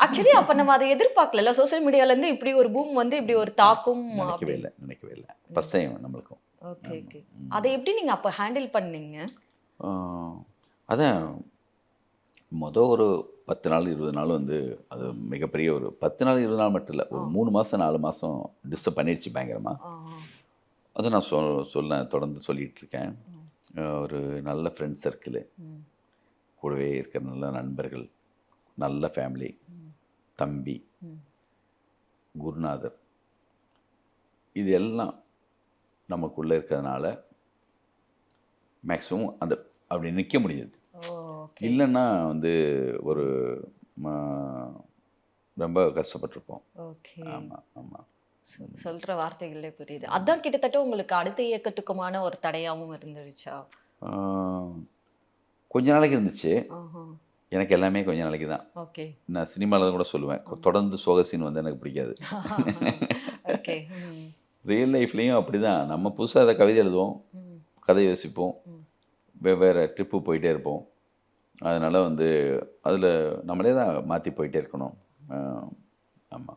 Actually அப்ப நம்ம அத எதிர்பார்க்கலல்ல. சோசியல் மீடியாலேருந்து இப்படி ஒரு பூம் வந்து இப்படி ஒரு தாக்கும் நினைக்கவே அப்படின்னு. இல்ல, நினைக்கவே இல்ல. ஃபர்ஸ்ட் டைம் நம்மளுக்கும். ஓகே, ஆமா. ஓகே. ம். அத எப்படி நீங்க அப்ப ஹேண்டில் பண்ணீங்க? ஆ அதான் ஒரு 10 நாள், 20 நாள் வந்து அது மிகப்பெரிய ஒரு 10 நாள், 20 நாள் மட்டும் இல்ல. ஆ, ஒரு 3 மாசம், 4 மாசம் டிஸ்டர்ப் பண்ணிடுச்சு பயங்கரமா. ஆ, ஆ. அத நான் தொடர்ந்து சொல்லிட்டு இருக்கேன். ம், ஒரு நல்ல ஃப்ரெண்ட் சர்க்கிளு, ம், கூடவே இருக்கிற நல்ல நண்பர்கள், நல்ல ஃபேமிலி, ம், தம்பி, ம். குருநாதர் இது எல்லாம் நமக்குள்ள இருக்கிறதுனால, மேக்ஸிமம் அப்படி நிக்க முடியுது. ஓ! ஓகே. இல்லன்னா வந்து ஒரு ம். ம ரொம்ப கஷ்டப்பட்டுருப்போம். ஓகே. ஆமா, ஆமா. ம். சொல்ற வார்த்தைகளே புரியுது. ஆமா. அதான் கிட்டத்தட்ட உங்களுக்கு அடுத்த இயக்கத்துக்குமான ஒரு தடையாவும் இருந்துருச்சா? ஆ கொஞ்ச நாளைக்கு இருந்துச்சு. ஆஹா. எனக்கு எல்லாமே கொஞ்ச நாளைக்கு தான். ஓகே. நான் சினிமால கூட சொல்லுவேன். ம். தொடர்ந்து சோக சீன் வந்தா எனக்கு பிடிக்காது. ஓகே. ம். ரியல் லைஃப்லயும் அப்படிதான். நம்ம ம். புதுசா ஏதாவது கவிதை எழுதுவோம், ம். கதை யோசிப்போம், ம். வெவ்வேற ட்ரிப்பு போயிட்டே இருப்போம். அதனால வந்து அதில நம்மளே தான் மாத்தி போயிட்டே இருக்கணும். அ ஆமா.